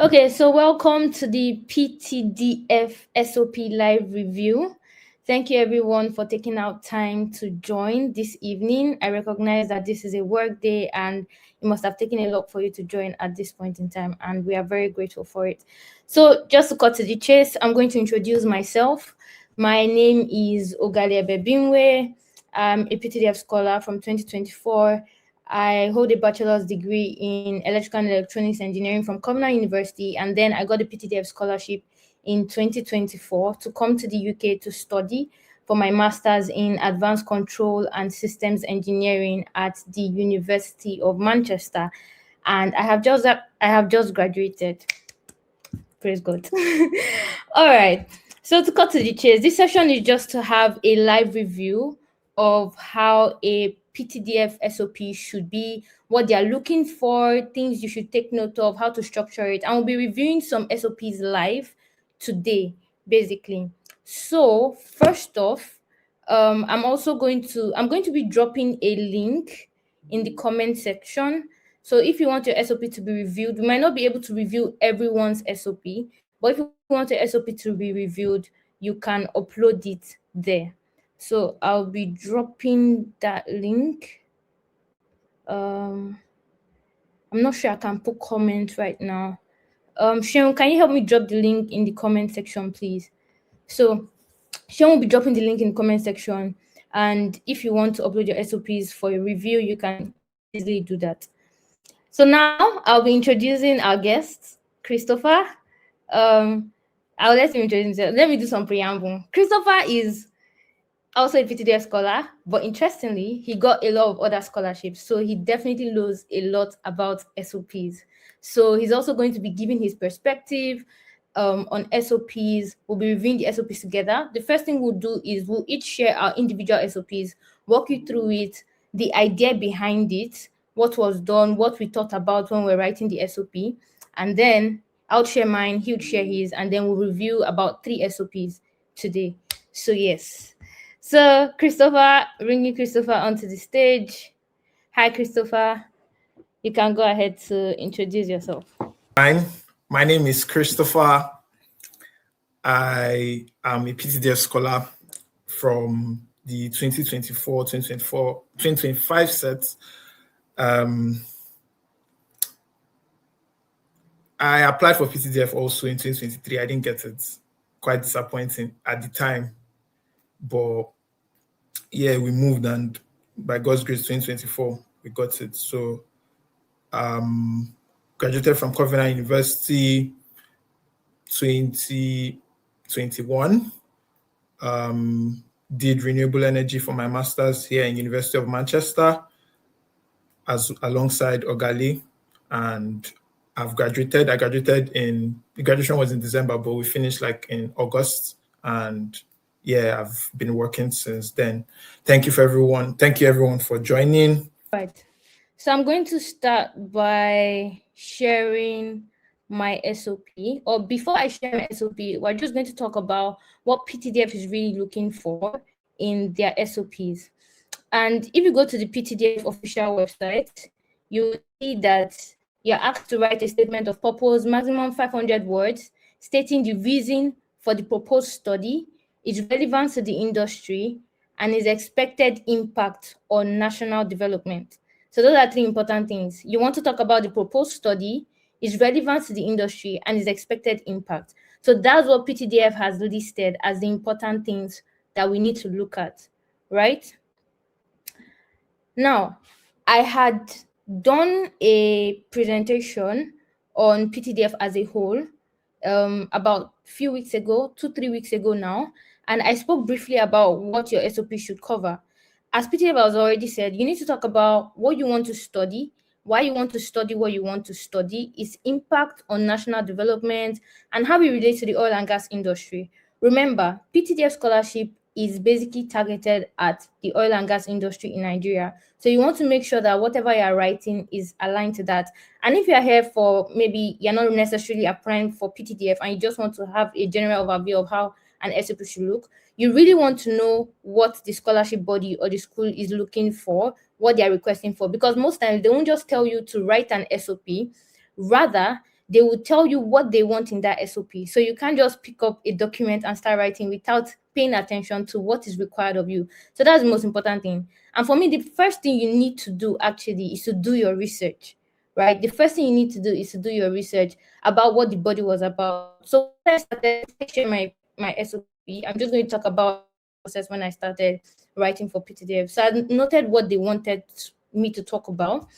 Okay, so welcome to the PTDF SOP live review. Thank you everyone for taking out time to join this evening. I recognize that this is a work day and it must have taken a lot for you to join at this point in time, and we are very grateful for it. So just to cut to the chase, I'm going to introduce myself. My name is Ogalia Bebinwe. I'm a PTDF scholar from 2024. I hold a bachelor's degree in electrical and electronics engineering from Covenant University, and then I got a PTDF scholarship in 2024 to come to the UK to study for my master's in advanced control and systems engineering at the University of Manchester, and I have just graduated. Praise God. All right. So to cut to the chase, this session is just to have a live review of how a PTDF SOP should be, what they are looking for, things you should take note of, how to structure it. And we'll be reviewing some SOPs live today, basically. So first off, I'm going to be dropping a link in the comment section. So if you want your SOP to be reviewed, we might not be able to review everyone's SOP, but if you want your SOP to be reviewed, you can upload it there. So I'll be dropping that link. I'm not sure I can put comments right now. Sharon, can you help me drop the link in the comment section, please? So Sharon will be dropping the link in the comment section. And if you want to upload your SOPs for a review, you can easily do that. So now I'll be introducing our guest, Christopher. I'll let him introduce himself. Let me do some preamble. Christopher is also a PTDF scholar, but interestingly, he got a lot of other scholarships. So he definitely knows a lot about SOPs. So he's also going to be giving his perspective on SOPs. We'll be reviewing the SOPs together. The first thing we'll do is we'll each share our individual SOPs, walk you through it, the idea behind it, what was done, what we thought about when we're writing the SOP, and then I'll share mine, he'll share his, and then we'll review about 3 SOPs today. So yes. So Christopher, bringing Christopher onto the stage. Hi, Christopher. You can go ahead to introduce yourself. My name is Christopher. I am a PTDF scholar from the 2024-2025 set. I applied for PTDF also in 2023. I didn't get it. Quite disappointing at the time. But yeah, we moved, and by God's grace, 2024, we got it. So graduated from Covenant University 2021. Did renewable energy for my master's here in University of Manchester alongside Ogali, and I've graduated. The graduation was in December, but we finished like in August, and yeah, I've been working since then. Thank you everyone for joining. Right. So I'm going to start by sharing my SOP, or before I share my SOP, we're just going to talk about what PTDF is really looking for in their SOPs. And if you go to the PTDF official website, you see that you're asked to write a statement of purpose, maximum 500 words, stating the reason for the proposed study, its relevance to the industry, and its expected impact on national development. So those are 3 important things. You want to talk about the proposed study, its relevance to the industry, and its expected impact. So that's what PTDF has listed as the important things that we need to look at, right? Now, I had done a presentation on PTDF as a whole about a few weeks ago, 2-3 weeks ago now, and I spoke briefly about what your SOP should cover. As PTDF has already said, you need to talk about what you want to study, why you want to study what you want to study, its impact on national development, and how it relates to the oil and gas industry. Remember, PTDF scholarship is basically targeted at the oil and gas industry in Nigeria. So you want to make sure that whatever you're writing is aligned to that. And if you're here for maybe you're not necessarily applying for PTDF and you just want to have a general overview of how an SOP should look, you really want to know what the scholarship body or the school is looking for, what they are requesting for, because most times they won't just tell you to write an SOP. Rather, they will tell you what they want in that SOP. So you can't just pick up a document and start writing without paying attention to what is required of you. So that's the most important thing. And for me, the first thing you need to do actually is to do your research, right? The first thing you need to do is to do your research about what the body was about. So when I started, before I share my SOP, I'm just going to talk about my process when I started writing for PTDF. So I noted what they wanted me to talk about.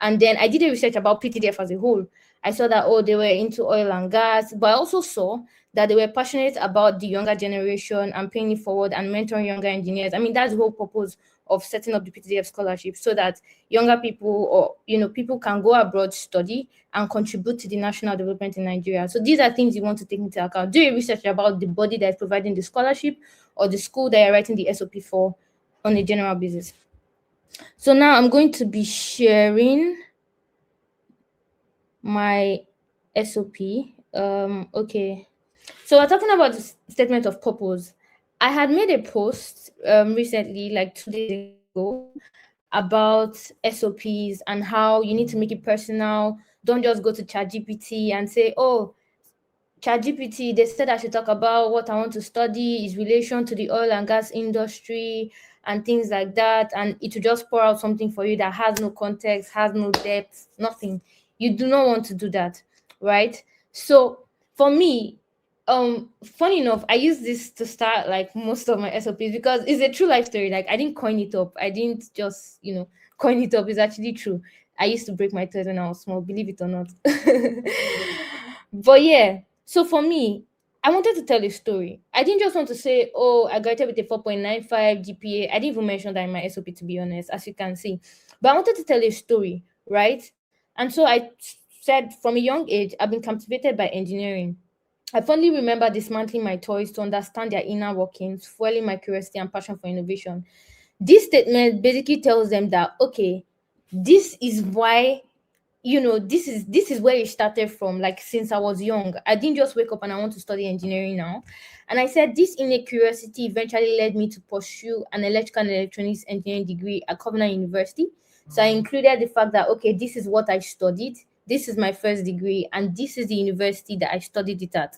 And then I did a research about PTDF as a whole. I saw that, they were into oil and gas, but I also saw that they were passionate about the younger generation and paying it forward and mentoring younger engineers. I mean, that's the whole purpose of setting up the PTDF scholarship, so that younger people, or people can go abroad, study, and contribute to the national development in Nigeria. So these are things you want to take into account. Do a research about the body that is providing the scholarship or the school that you're writing the SOP for on a general basis. So now I'm going to be sharing my SOP. Okay. So we're talking about the statement of purpose. I had made a post recently, like 2 days ago, about SOPs and how you need to make it personal. Don't just go to ChatGPT and say, ChatGPT, they said I should talk about what I want to study is relation to the oil and gas industry and things like that. And it will just pour out something for you that has no context, has no depth, nothing. You do not want to do that, right? So for me, funny enough, I use this to start like most of my SOPs because it's a true life story. Like I didn't coin it up. I didn't just, coin it up. It's actually true. I used to break my toes when I was small, believe it or not. But yeah, so for me, I wanted to tell a story. I didn't just want to say, I graduated with a 4.95 GPA. I didn't even mention that in my SOP, to be honest, as you can see. But I wanted to tell a story, right? And so I said from a young age, I've been captivated by engineering. I fondly remember dismantling my toys to understand their inner workings, fueling my curiosity and passion for innovation. This statement basically tells them that, okay, this is why, this is where it started from. Like since I was young, I didn't just wake up and I want to study engineering now. And I said this innate curiosity eventually led me to pursue an electrical and electronics engineering degree at Covenant University. So I included the fact that, okay, this is what I studied. This is my first degree, and this is the university that I studied it at.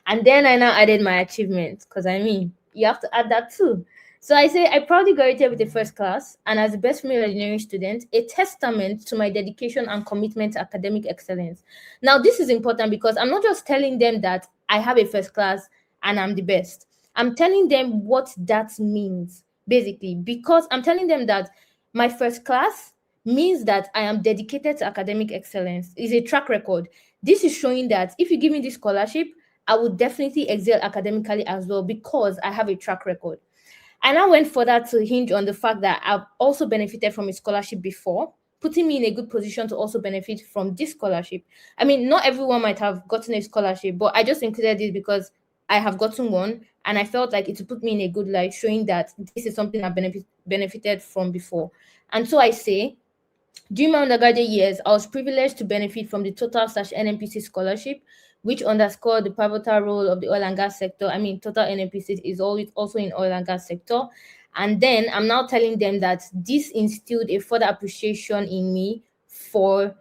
And then I now added my achievements, because you have to add that too. So I say I proudly graduated with the first class, and as the best female engineering student, a testament to my dedication and commitment to academic excellence. Now, this is important because I'm not just telling them that I have a first class and I'm the best. I'm telling them what that means, basically, because I'm telling them that my first class means that I am dedicated to academic excellence. It's a track record. This is showing that if you give me this scholarship, I would definitely excel academically as well because I have a track record. And I went further to hinge on the fact that I've also benefited from a scholarship before, putting me in a good position to also benefit from this scholarship. I mean, not everyone might have gotten a scholarship, but I just included this because I have gotten one, and I felt like it would put me in a good light, showing that this is something I've benefited from before. And so I say, during my undergraduate years, I was privileged to benefit from the Total/NNPC scholarship, which underscored the pivotal role of the oil and gas sector. I mean, Total NNPC is always also in oil and gas sector. And then I'm now telling them that this instilled a further appreciation in me for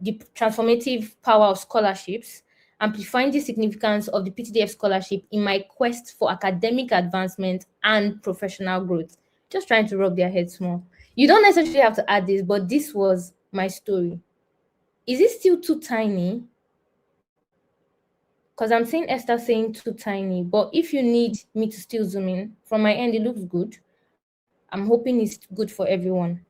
the transformative power of scholarships, amplifying the significance of the PTDF scholarship in my quest for academic advancement and professional growth. Just trying to rub their heads more. You don't necessarily have to add this, but this was my story. Is it still too tiny? Because I'm seeing Esther saying too tiny, but if you need me to still zoom in, from my end, it looks good. I'm hoping it's good for everyone.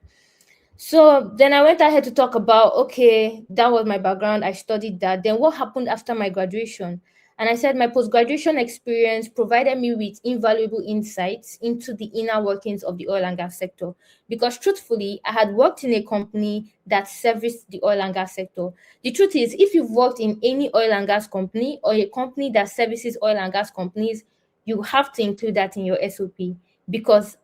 So then I went ahead to talk about, okay, that was my background. I studied that. Then what happened after my graduation? And I said my post-graduation experience provided me with invaluable insights into the inner workings of the oil and gas sector. Because truthfully, I had worked in a company that serviced the oil and gas sector. The truth is, if you've worked in any oil and gas company or a company that services oil and gas companies, you have to include that in your SOP. Because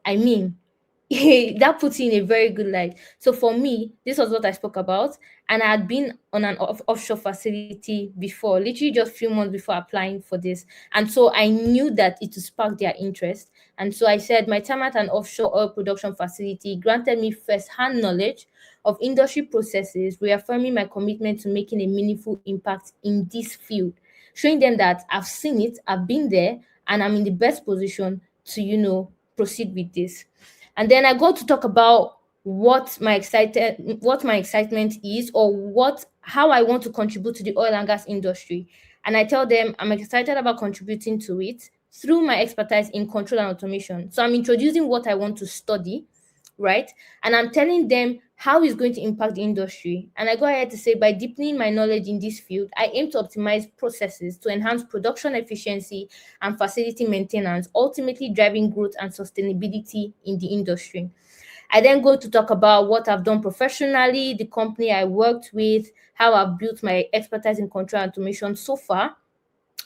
that puts you in a very good light. So for me, this was what I spoke about. And I had been on an offshore facility before, literally just a few months before applying for this. And so I knew that it would spark their interest. And so I said my time at an offshore oil production facility granted me first-hand knowledge of industry processes, reaffirming my commitment to making a meaningful impact in this field, showing them that I've seen it, I've been there, and I'm in the best position to proceed with this. And then I go to talk about what my excitement is, or how I want to contribute to the oil and gas industry. And I tell them I'm excited about contributing to it through my expertise in control and automation. So I'm introducing what I want to study, right? And I'm telling them how it's going to impact the industry. And I go ahead to say, by deepening my knowledge in this field, I aim to optimize processes to enhance production efficiency and facility maintenance, ultimately driving growth and sustainability in the industry. I then go to talk about what I've done professionally, the company I worked with, how I've built my expertise in control and automation so far.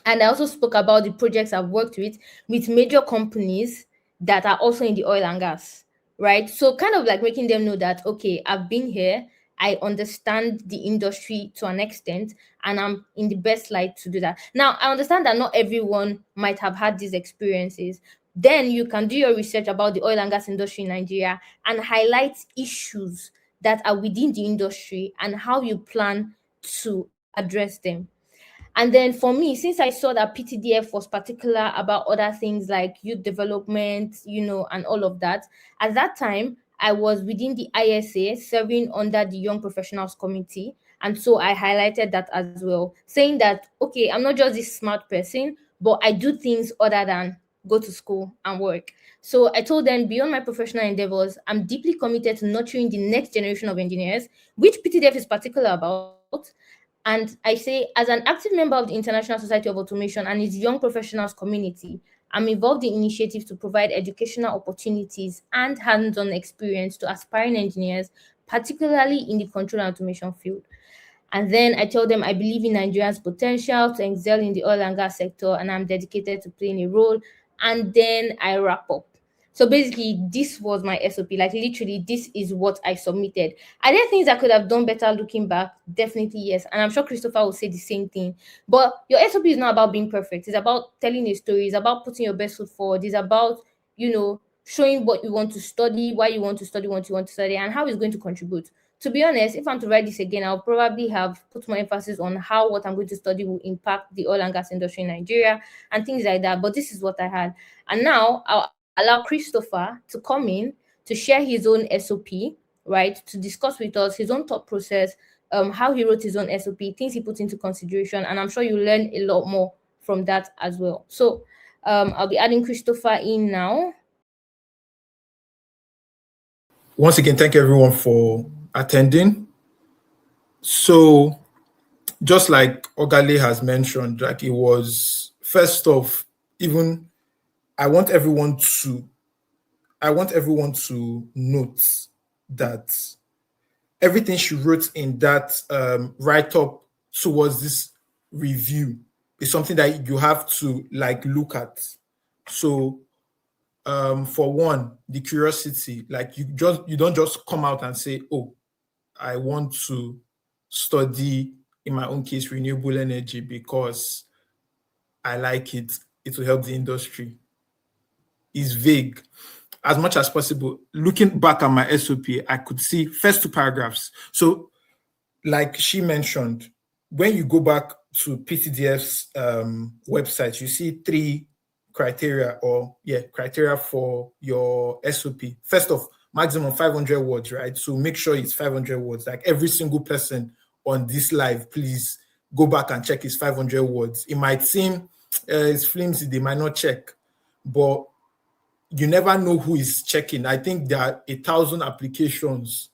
And I also spoke about the projects I've worked with major companies that are also in the oil and gas, right? So kind of like making them know that, okay, I've been here, I understand the industry to an extent, and I'm in the best light to do that. Now, I understand that not everyone might have had these experiences. Then you can do your research about the oil and gas industry in Nigeria and highlight issues that are within the industry and how you plan to address them. And then for me, since I saw that PTDF was particular about other things like youth development, and all of that, at that time, I was within the ISA serving under the Young Professionals Committee. And so I highlighted that as well, saying that, okay, I'm not just this smart person, but I do things other than go to school and work. So I told them, beyond my professional endeavors, I'm deeply committed to nurturing the next generation of engineers, which PTDF is particular about. And I say, as an active member of the International Society of Automation and its young professionals community, I'm involved in initiatives to provide educational opportunities and hands-on experience to aspiring engineers, particularly in the control and automation field. And then I tell them I believe in Nigeria's potential to excel in the oil and gas sector, and I'm dedicated to playing a role. And then I wrap up. So basically, this was my SOP. Like literally, this is what I submitted. Are there things I could have done better looking back? Definitely yes. And I'm sure Christopher will say the same thing. But your SOP is not about being perfect. It's about telling a story. It's about putting your best foot forward. It's about, showing what you want to study, why you want to study, what you want to study, and how it's going to contribute. To be honest, if I'm to write this again, I'll probably have put more emphasis on how what I'm going to study will impact the oil and gas industry in Nigeria and things like that. But this is what I had. And now I'll allow Christopher to come in to share his own SOP, right? To discuss with us his own thought process, how he wrote his own SOP, things he put into consideration. And I'm sure you'll learn a lot more from that as well. So I'll be adding Christopher in now. Once again, thank you everyone for attending. So just like Ogale has mentioned, like it was, first off, even I want everyone to note that everything she wrote in that write-up towards this review is something that you have to like look at. So for one, the curiosity, like you don't just come out and say, oh, I want to study, in my own case, renewable energy because I like it. It will help the industry. It's vague. As much as possible, looking back at my SOP, I could see first two paragraphs. So like she mentioned, when you go back to PTDF's website, you see three criteria for your SOP. First off, maximum 500 words, right? So make sure it's 500 words. Like every single person on this live, please go back and check his 500 words. It might seem it's flimsy, they might not check, but you never know who is checking. I think there are 1,000 applications.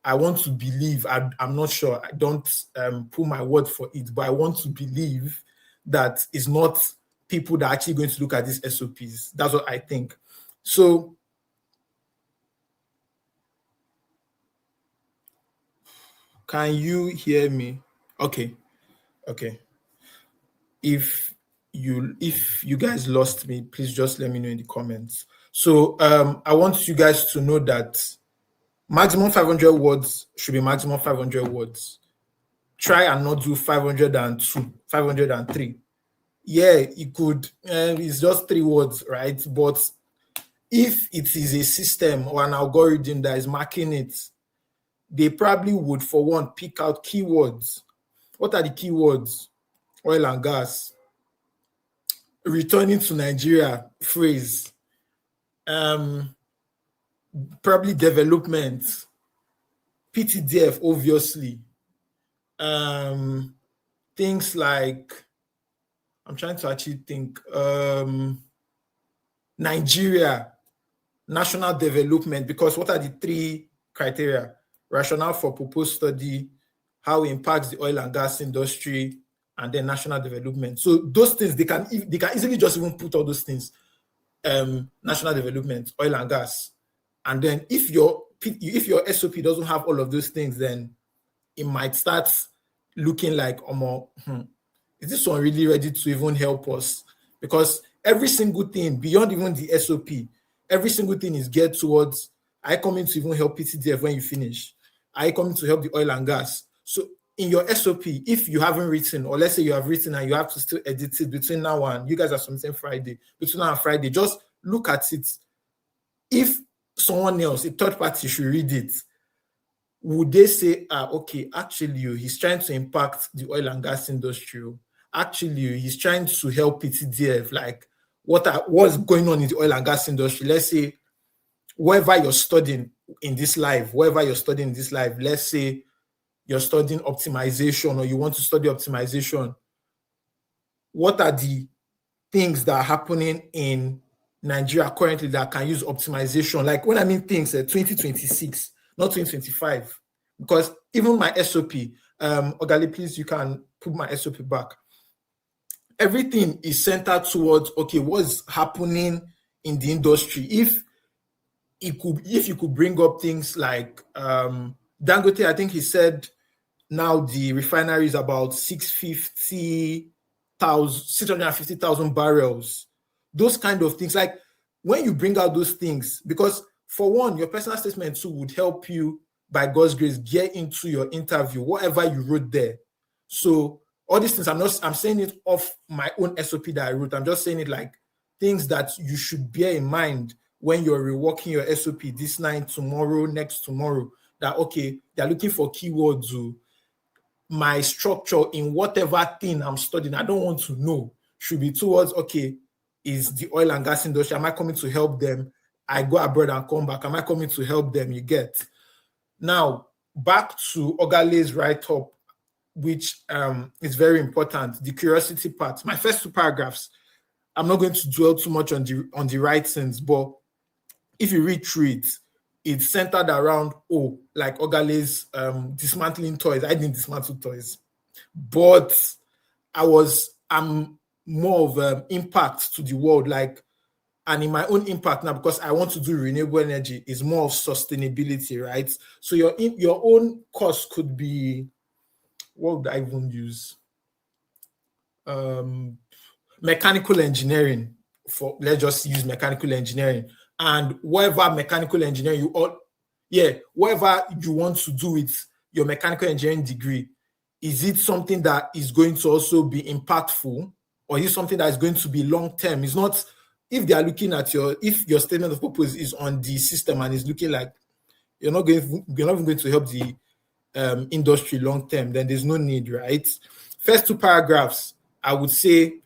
I want to believe, I'm not sure, I don't put my word for it, but I want to believe that it's not people that are actually going to look at these SOPs. That's what I think. So can you hear me? Okay. If you guys lost me, please just let me know in the comments. So I want you guys to know that maximum 500 words should be maximum 500 words. Try and not do 502, 503. Yeah, it could, it's just 3 words, right? But if it is a system or an algorithm that is marking it, they probably would, for one, pick out keywords. What are the keywords? Oil and gas, returning to Nigeria phrase, probably development, PTDF, obviously. Things like, I'm trying to actually think, Nigeria, national development, because what are the three criteria? Rationale for proposed study, how it impacts the oil and gas industry, and then national development. So those things, they can easily just even put all those things, national development, oil and gas. And then if your SOP doesn't have all of those things, then it might start looking like, is this one really ready to even help us? Because every single thing, beyond even the SOP, every single thing is geared towards, I coming to even help PTDF when you finish. I coming to help the oil and gas. So in your SOP, if you haven't written, or let's say you have written and you have to still edit it between now and, you guys are submitting Friday, between now and Friday, just look at it. If someone else, a third party, should read it, would they say, okay, actually, he's trying to impact the oil and gas industry. Actually, he's trying to help PTDF. Like, what's going on in the oil and gas industry? Let's say, wherever you're studying in this life, let's say you're studying optimization or you want to study optimization. What are the things that are happening in Nigeria currently that can use optimization? Like, when I mean things, 2026, not 2025, because even my SOP, Ogali, please, you can put my SOP back. Everything is centered towards, okay, what's happening in the industry. If you could bring up things like Dangote, I think he said now the refinery is about 650,000 barrels. Those kind of things. Like, when you bring out those things, because for one, your personal statement too would help you, by God's grace, get into your interview, whatever you wrote there. So all these things, I'm saying it off my own SOP that I wrote. I'm just saying it like things that you should bear in mind when you're reworking your SOP this night, tomorrow, next tomorrow, that, okay, they're looking for keywords. My structure in whatever thing I'm studying, I don't want to know, should be towards, okay, is the oil and gas industry, am I coming to help them? I go abroad and come back, am I coming to help them? You get. Now, back to Ogale's write-up, which is very important, the curiosity part. My first two paragraphs, I'm not going to dwell too much on the writings, but if you read through it, it's centered around, like Ogale's dismantling toys. I didn't dismantle toys, but I'm more of impact to the world, like, and in my own impact now, because I want to do renewable energy, is more of sustainability, right? So your own course could be, what would I even use? Mechanical engineering. Let's just use mechanical engineering. And whatever mechanical engineering whatever you want to do with your mechanical engineering degree, is it something that is going to also be impactful, or is it something that is going to be long-term? It's not, if they are looking at if your statement of purpose is on the system and is looking like you're not even going to help the industry long-term, then there's no need, right? First two paragraphs, I would say,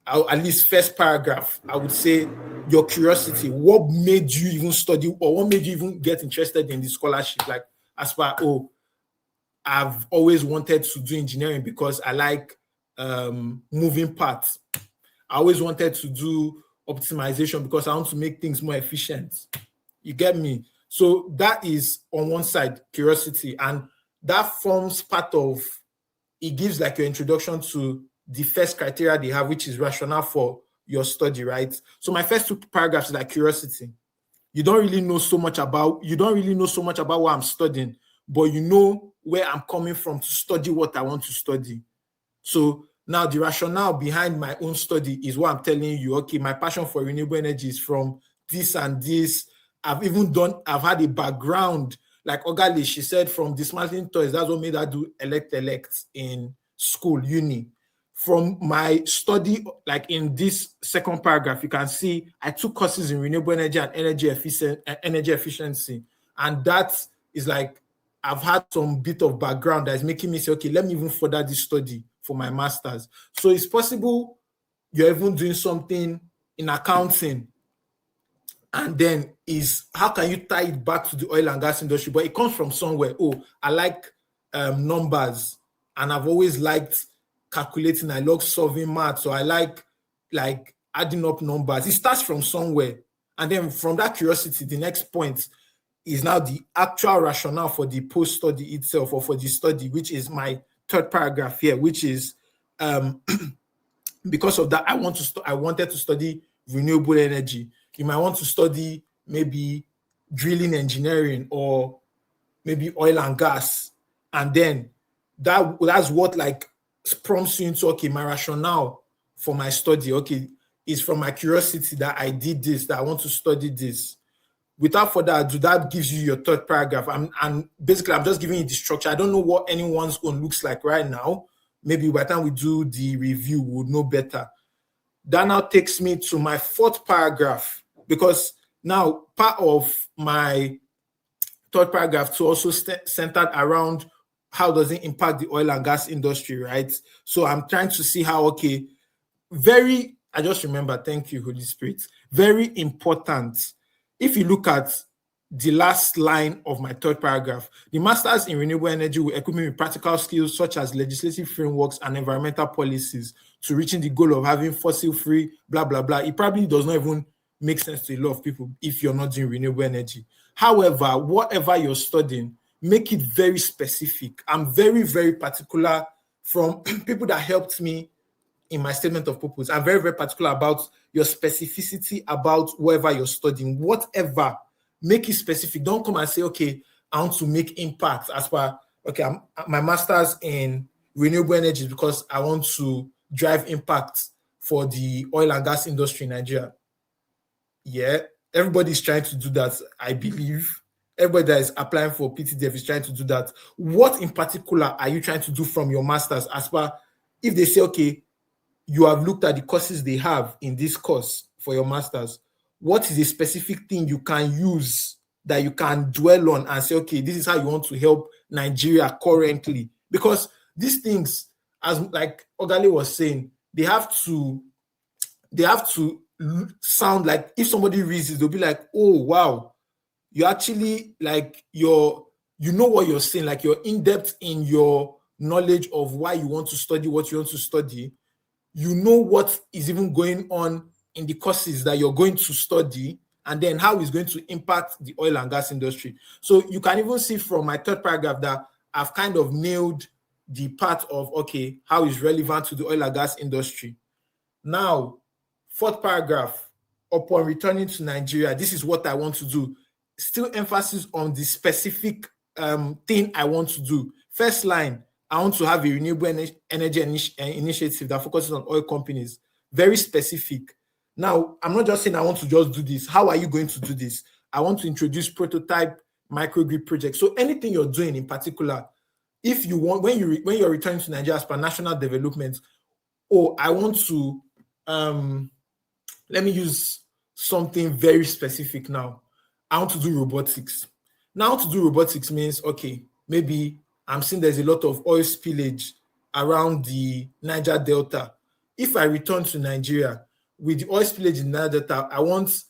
at least first paragraph, I would say your curiosity. What made you even study, or what made you even get interested in the scholarship? Like, as far, I've always wanted to do engineering because I like moving parts. I always wanted to do optimization because I want to make things more efficient. You get me? So that is on one side, curiosity, and that forms part of, it gives like your introduction to the first criteria they have, which is rationale for your study, right? So my first two paragraphs is like curiosity. You don't really know so much about what I'm studying, but you know where I'm coming from to study what I want to study. So now the rationale behind my own study is what I'm telling you. Okay, my passion for renewable energy is from this and this. I've had a background, like Ogali, she said, from dismantling toys. That's what made her do elect in school, uni. From my study, like in this second paragraph, you can see I took courses in renewable energy and energy efficiency. And that is like I've had some bit of background that is making me say, okay, let me even further this study for my master's. So it's possible you're even doing something in accounting, and then is how can you tie it back to the oil and gas industry? But it comes from somewhere. Oh, I like numbers, and I've always liked calculating. I love solving math, so I like adding up numbers. It starts from somewhere, and then from that curiosity, the next point is now the actual rationale for the post-study itself, or for the study, which is my third paragraph here, which is because of that, I wanted to study renewable energy. You might want to study maybe drilling engineering or maybe oil and gas. And then that's what like prompts you into, okay, my rationale for my study, okay, is from my curiosity that I did this, that I want to study this. Without further ado, that gives you your third paragraph. And basically, I'm just giving you the structure. I don't know what anyone's own looks like right now. Maybe by the time we do the review, we'll know better. That now takes me to my fourth paragraph, because now part of my third paragraph to also centered around how does it impact the oil and gas industry, right? So I'm trying to see how, okay, I just remember, thank you, Holy Spirit, very important. If you look at the last line of my third paragraph, the Masters in Renewable Energy will equip me with practical skills such as legislative frameworks and environmental policies to reaching the goal of having fossil-free, blah, blah, blah. It probably does not even make sense to a lot of people if you're not doing renewable energy. However, whatever you're studying, make it very specific. I'm very, very particular from people that helped me in my statement of purpose. I'm very, very particular about your specificity about whatever you're studying. Whatever, make it specific. Don't come and say, okay, I want to make impact as per, okay, my master's in renewable energy because I want to drive impact for the oil and gas industry in Nigeria. Yeah, everybody's trying to do that, I believe. Everybody that is applying for PTDF is trying to do that. What in particular are you trying to do from your master's as per, if they say, okay, you have looked at the courses they have in this course for your master's, what is a specific thing you can use that you can dwell on and say, okay, this is how you want to help Nigeria currently? Because these things, as like Ogali was saying, they have to sound like, if somebody reads it, they'll be like, oh, wow, you actually like you know what you're saying, like you're in depth in your knowledge of why you want to study what you want to study. You know what is even going on in the courses that you're going to study, and then how it's going to impact the oil and gas industry. So you can even see from my third paragraph that I've kind of nailed the part of, okay, how is relevant to the oil and gas industry. Now, fourth paragraph, upon returning to Nigeria, this is what I want to do. Still emphasis on the specific thing I want to do. First line, I want to have a renewable energy initiative that focuses on oil companies. Very specific. Now, I'm not just saying I want to just do this. How are you going to do this? I want to introduce prototype microgrid projects. So anything you're doing in particular, if you want, when you're returning to Nigeria as per national development, I want to, let me use something very specific now. I want to do robotics. Now, to do robotics means, okay, maybe I'm seeing there's a lot of oil spillage around the Niger Delta. If I return to Nigeria with the oil spillage in Niger Delta, I want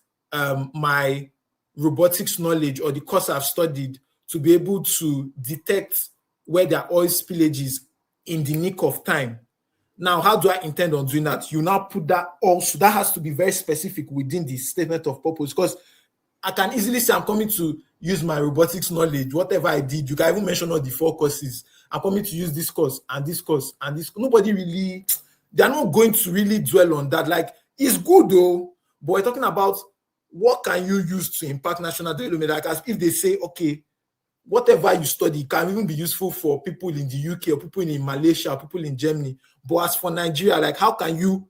my robotics knowledge or the course I've studied to be able to detect where there oil spillage is in the nick of time. Now, how do I intend on doing that? You now put that also, that has to be very specific within the statement of purpose, because I can easily say I'm coming to use my robotics knowledge, whatever I did. You can even mention all the 4 courses. I'm coming to use this course and this course and this. Nobody really, they're not going to really dwell on that. Like, it's good though, but we're talking about what can you use to impact national development. Like, as if they say, okay, whatever you study can even be useful for people in the UK or people in Malaysia or people in Germany. But as for Nigeria, like, how can you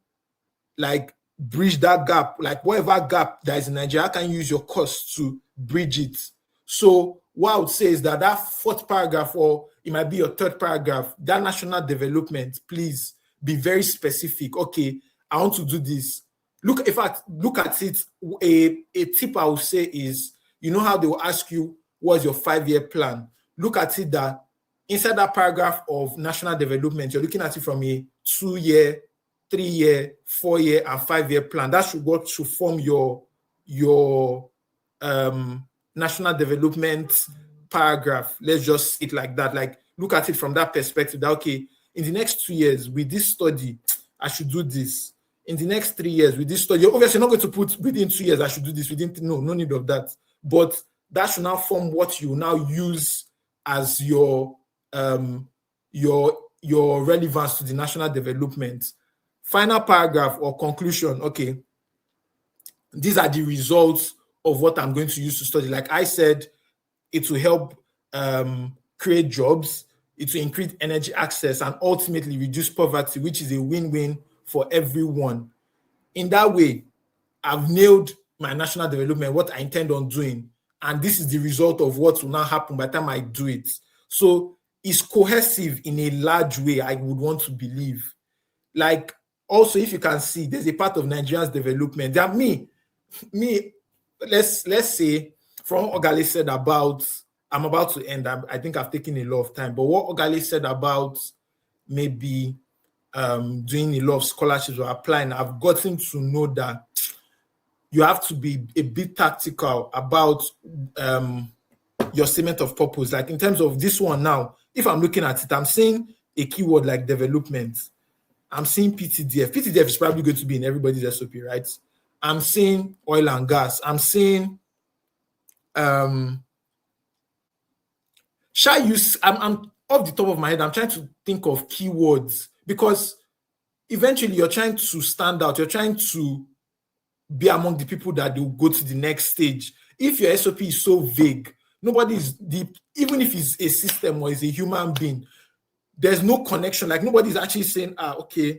like bridge that gap? Like, whatever gap that is in Nigeria, how can you use your course to bridge it? So what I would say is that that fourth paragraph, or it might be your third paragraph, that national development, please be very specific. Okay, I want to do this. Look at it. A tip I would say is, you know how they will ask you, what's your 5-year plan? look at it that inside that paragraph of national development, you're looking at it from a 2-year, 3-year, 4-year, and 5-year plan. That should what should form your national development paragraph. Let's just see it like that. Like, look at it from that perspective. That, okay, in the next 2 years with this study, I should do this. In the next 3 years with this study, obviously not going to put within 2 years, I should do this. No need of that. But that should now form what you now use as your relevance to the national development. Final paragraph or conclusion, okay, these are the results of what I'm going to use to study. Like I said, it will help create jobs, it will increase energy access, and ultimately reduce poverty, which is a win-win for everyone. In that way, I've nailed my national development, what I intend on doing, and this is the result of what will now happen by the time I do it. So it's cohesive in a large way, I would want to believe. Like, also, if you can see, there's a part of Nigeria's development that let's say, from what Ogale said about, I'm about to end, I think I've taken a lot of time, but what Ogale said about maybe doing a lot of scholarships or applying, I've gotten to know that you have to be a bit tactical about your statement of purpose. Like in terms of this one now, if I'm looking at it, I'm seeing a keyword like development. I'm seeing PTDF. PTDF is probably going to be in everybody's SOP, right? I'm seeing oil and gas. I'm seeing I'm off the top of my head, I'm trying to think of keywords, because eventually you're trying to stand out. You're trying to be among the people that will go to the next stage. If your SOP is so vague, nobody's deep, even if it's a system or it's a human being, there's no connection. Like nobody's actually saying, okay,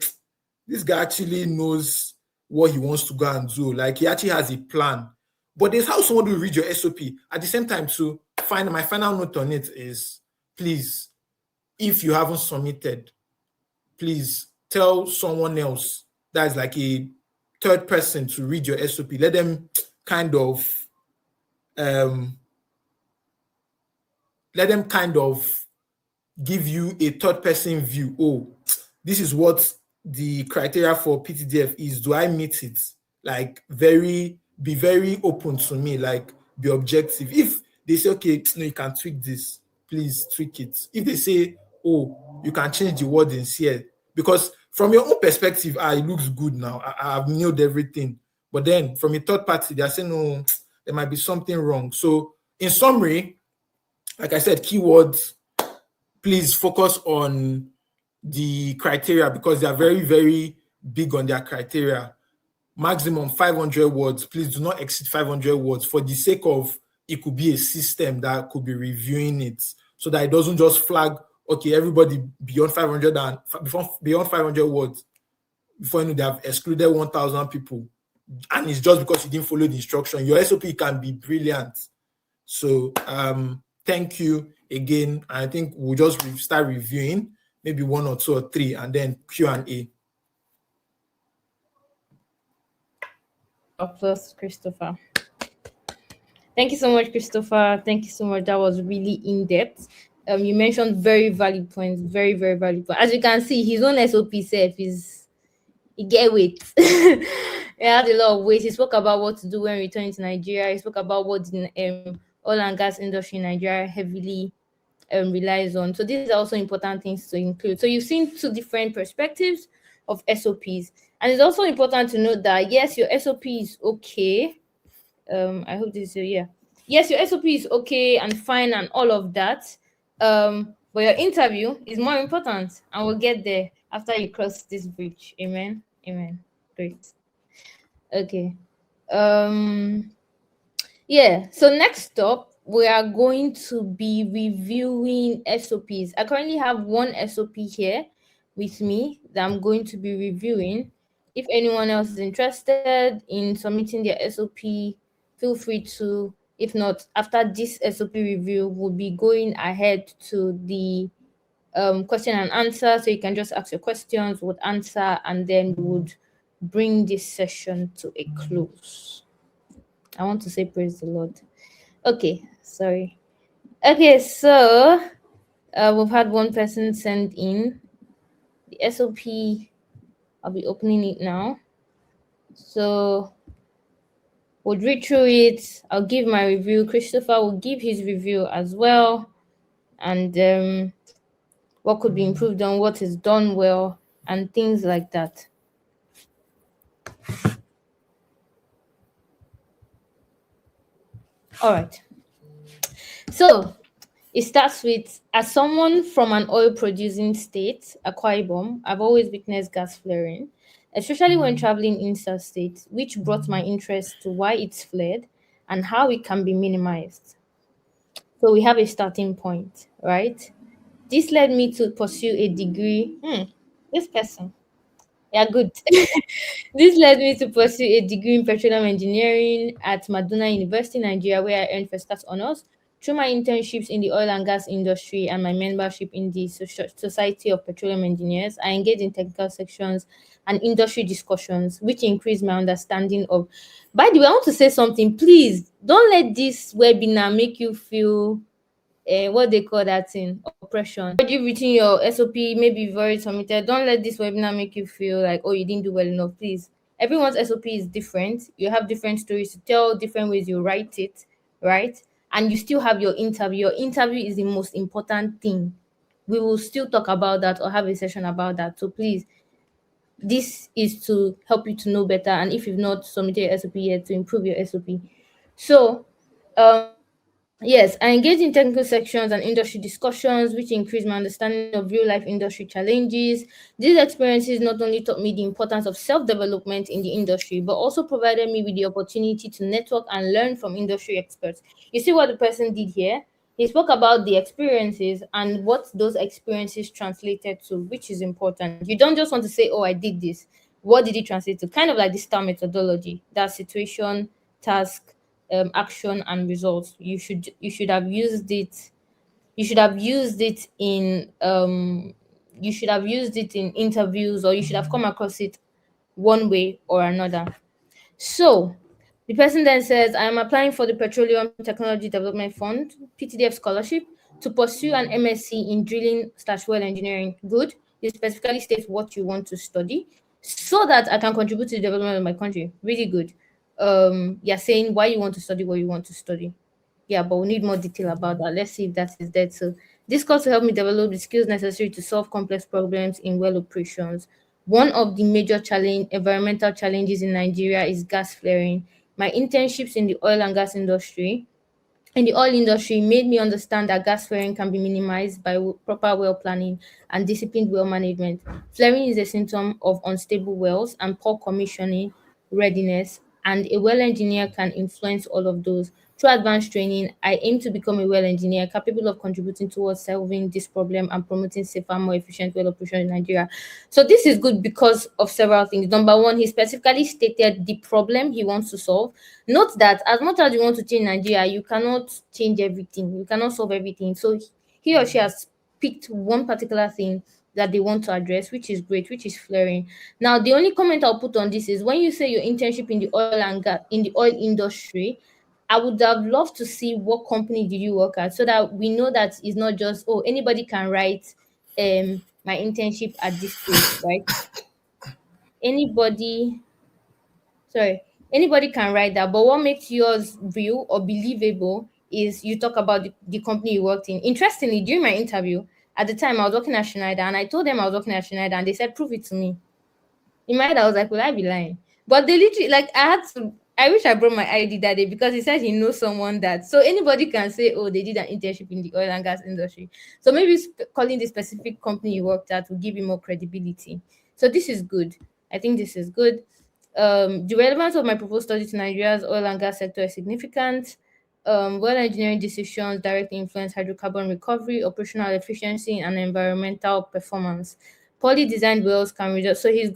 this guy actually knows what he wants to go and do. Like he actually has a plan. But there's how someone will read your SOP. At the same time, to find my final note on it is, please, if you haven't submitted, please tell someone else that is like a third person to read your SOP. Let them kind of give you a third person view. Oh, this is what the criteria for PTDF is. Do I meet it? Like be very open to me, like be objective. If they say, okay, no, you can tweak this, please tweak it. If they say, oh, you can change the wordings here, because from your own perspective, it looks good now. I've nailed everything. But then from a third party, they're saying, no, there might be something wrong. So in summary, like I said, keywords, please focus on the criteria, because they are very, very big on their criteria. Maximum 500 words. Please do not exceed 500 words for the sake of it could be a system that could be reviewing it, so that it doesn't just flag, okay, everybody beyond 500 and beyond 500 words, before you know they have excluded 1,000 people, and it's just because you didn't follow the instruction. Your SOP can be brilliant. So thank you again. I think we'll just start reviewing, maybe 1 or 2 or 3, and then Q&A. Plus Christopher. Thank you so much, Christopher. Thank you so much. That was really in-depth. You mentioned very valid points, very, very valid points. As you can see, his own SOP self is, he get weight. He had a lot of weight. He spoke about what to do when returning to Nigeria. He spoke about what the oil and gas industry in Nigeria heavily relies on. So these are also important things to include. So you've seen 2 different perspectives of SOPs. And it's also important to note that, yes, your SOP is okay. I hope this is, yeah. Yes, your SOP is okay and fine and all of that. But your interview is more important, and we'll get there after you cross this bridge. Amen. Amen. Great. Okay. Yeah. So next up, we are going to be reviewing SOPs. I currently have 1 SOP here with me that I'm going to be reviewing. If anyone else is interested in submitting their SOP, feel free to. If not, after this SOP review, we'll be going ahead to the question and answer. So you can just ask your questions, would answer, and then we would bring this session to a close. I want to say praise the Lord. Okay, sorry. Okay, so we've had one person send in the SOP. I'll be opening it now. So we'll read through it. I'll give my review. Christopher will give his review as well. And what could be improved on, what is done well, and things like that. All right. So it starts with, as someone from an oil producing state, Akwa Ibom, I've always witnessed gas flaring, especially when traveling interstate, which brought my interest to why it's flared and how it can be minimized. So we have a starting point, right? This led me to pursue a degree. This person. Yeah, good. This led me to pursue a degree in petroleum engineering at Maduna University, Nigeria, where I earned first class honors. Through my internships in the oil and gas industry and my membership in the Society of Petroleum Engineers, I engaged in technical sections and industry discussions, which increased my understanding of. By the way, I want to say something. Please don't let this webinar make you feel what they call that thing, oppression. When you've written your SOP, maybe you've already submitted, don't let this webinar make you feel like, oh, you didn't do well enough. Please, everyone's SOP is different. You have different stories to tell, different ways you write it, right? And you still have your interview. Your interview is the most important thing. We will still talk about that or have a session about that. So please, this is to help you to know better. And if you've not submitted your SOP yet, to improve your SOP. So, yes, I engage in technical sections and industry discussions, which increase my understanding of real life industry challenges. These experiences not only taught me the importance of self development in the industry, but also provided me with the opportunity to network and learn from industry experts. You see what the person did here? He spoke about the experiences and what those experiences translated to, which is important. You don't just want to say, oh, I did this. What did it translate to? Kind of like the STAR methodology, that situation, task, action, and results. You should have used it. You should have used it in you should have used it in interviews, or you should have come across it one way or another. So the person then says, I am applying for the Petroleum Technology Development Fund, PTDF scholarship, to pursue an MSc in drilling/well engineering. Good. You specifically state what you want to study so that I can contribute to the development of my country. Really good. You're saying why you want to study what you want to study. Yeah, but we need more detail about that. Let's see if that is there. So this course will help me develop the skills necessary to solve complex problems in well operations. One of the major environmental challenges in Nigeria is gas flaring. My internships in the oil industry made me understand that gas flaring can be minimized by proper well planning and disciplined well management. Flaring is a symptom of unstable wells and poor commissioning readiness, and a well engineer can influence all of those. Through advanced training, I aim to become a well engineer capable of contributing towards solving this problem and promoting safer, more efficient well operation in Nigeria. So this is good because of several things. Number one, he specifically stated the problem he wants to solve. Note that as much as you want to change Nigeria, you cannot change everything. You cannot solve everything. So he or she has picked one particular thing that they want to address, which is great, which is flaring. Now, the only comment I'll put on this is when you say your internship in the oil and gas in the oil industry, I would have loved to see what company did you work at so that we know that it's not just, oh, anybody can write my internship at this place, right? Anybody, sorry, anybody can write that. But what makes yours real or believable is you talk about the company you worked in. Interestingly, during my interview, at the time I was working at Schneider and I told them I was working at Schneider and they said, prove it to me. In my head, I was like, will I be lying? But they literally, like, I wish I brought my ID that day because he said he knows someone that. So anybody can say, oh, they did an internship in the oil and gas industry. So maybe calling the specific company you worked at will give you more credibility. So this is good. I think this is good. The relevance of my proposed study to Nigeria's oil and gas sector is significant. Well engineering decisions directly influence hydrocarbon recovery, operational efficiency, and environmental performance. Poorly designed wells can result. So he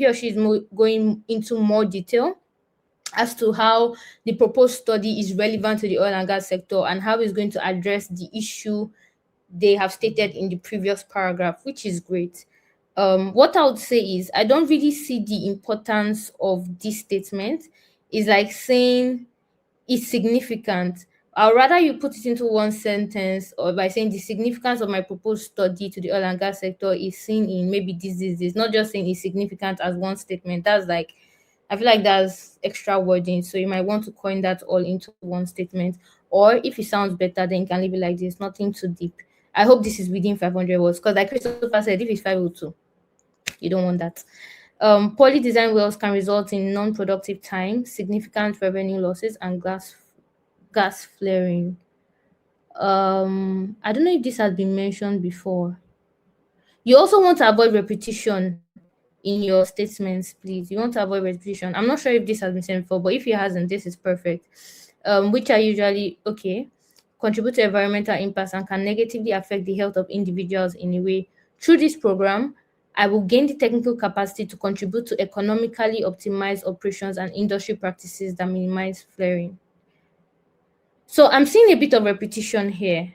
or she is going into more detail as to how the proposed study is relevant to the oil and gas sector and how it's going to address the issue they have stated in the previous paragraph, which is great. What I would say is I don't really see the importance of this statement. It's like saying it's significant. I'd rather you put it into one sentence, or by saying the significance of my proposed study to the oil and gas sector is seen in maybe this, not just saying it's significant as one statement. That's like, I feel like that's extra wording. So you might want to coin that all into one statement. Or if it sounds better, then you can leave it like this, nothing too deep. I hope this is within 500 words, because like Christopher said, if it's 502, you don't want that. Poorly designed wells can result in non-productive time, significant revenue losses, and gas flaring. I don't know if this has been mentioned before. You also want to avoid repetition in your statements, please. You want to avoid repetition. I'm not sure if this has been said before, but if it hasn't, this is perfect. Which are usually okay, contribute to environmental impacts and can negatively affect the health of individuals in a way. Through this program, I will gain the technical capacity to contribute to economically optimized operations and industry practices that minimize flaring. So I'm seeing a bit of repetition here.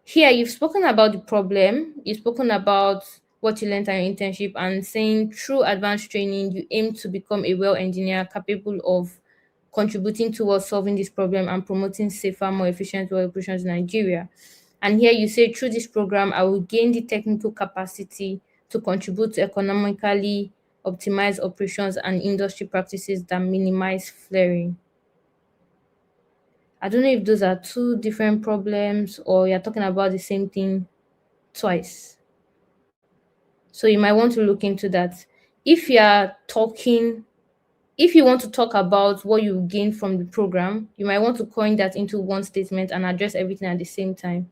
Here, you've spoken about the problem, you've spoken about what you learned at your internship, and saying through advanced training, you aim to become a well engineer capable of contributing towards solving this problem and promoting safer, more efficient well operations in Nigeria. And here you say, through this program, I will gain the technical capacity to contribute to economically optimized operations and industry practices that minimize flaring. I don't know if those are two different problems or you're talking about the same thing twice. So you might want to look into that. If you want to talk about what you gain from the program, you might want to coin that into one statement and address everything at the same time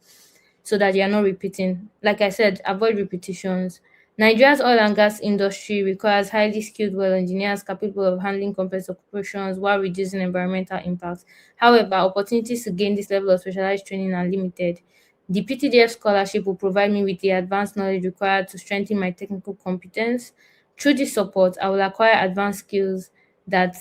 so that you're not repeating. Like I said, avoid repetitions. Nigeria's oil and gas industry requires highly skilled well engineers capable of handling complex operations while reducing environmental impacts. However, opportunities to gain this level of specialized training are limited. The PTDF scholarship will provide me with the advanced knowledge required to strengthen my technical competence. Through this support, I will acquire advanced skills that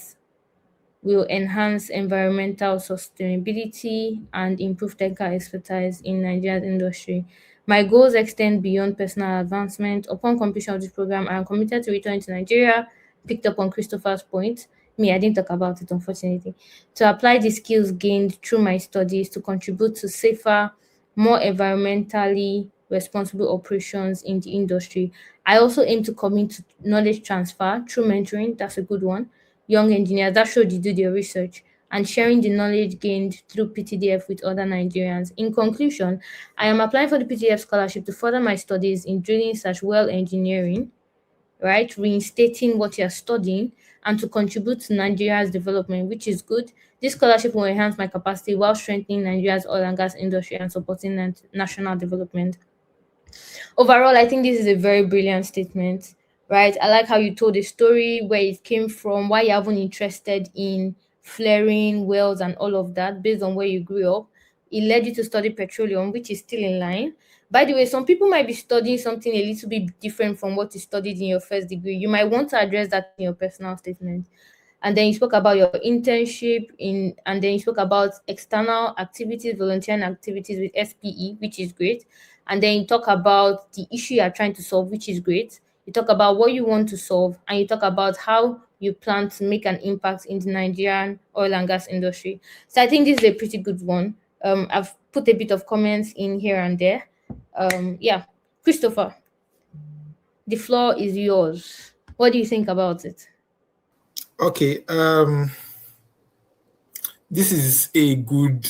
will enhance environmental sustainability and improve technical expertise in Nigeria's industry. My goals extend beyond personal advancement. Upon completion of this program, I am committed to return to Nigeria, picked up on Christopher's point. Me, I didn't talk about it, unfortunately. To apply the skills gained through my studies to contribute to safer, more environmentally responsible operations in the industry. I also aim to commit to knowledge transfer through mentoring. That's a good one. Young engineers, that showed you do their research, and sharing the knowledge gained through PTDF with other Nigerians. In conclusion, I am applying for the PTDF scholarship to further my studies in drilling such well engineering, right? Reinstating what you're studying and to contribute to Nigeria's development, which is good. This scholarship will enhance my capacity while strengthening Nigeria's oil and gas industry and supporting national development. Overall, I think this is a very brilliant statement, right? I like how you told the story, where it came from, why you're even interested in flaring wells and all of that based on where you grew up. It led you to study petroleum, which is still in line. By the way, some people might be studying something a little bit different from what you studied in your first degree. You might want to address that in your personal statement. And then you spoke about your internship and then you spoke about external activities, volunteering activities with SPE, which is great. And then you talk about the issue you're trying to solve, which is great. You talk about what you want to solve, and you talk about how you plan to make an impact in the Nigerian oil and gas industry. So I think this is a pretty good one. I've put a bit of comments in here and there. Yeah, Christopher, the floor is yours. What do you think about it? Okay. This is a good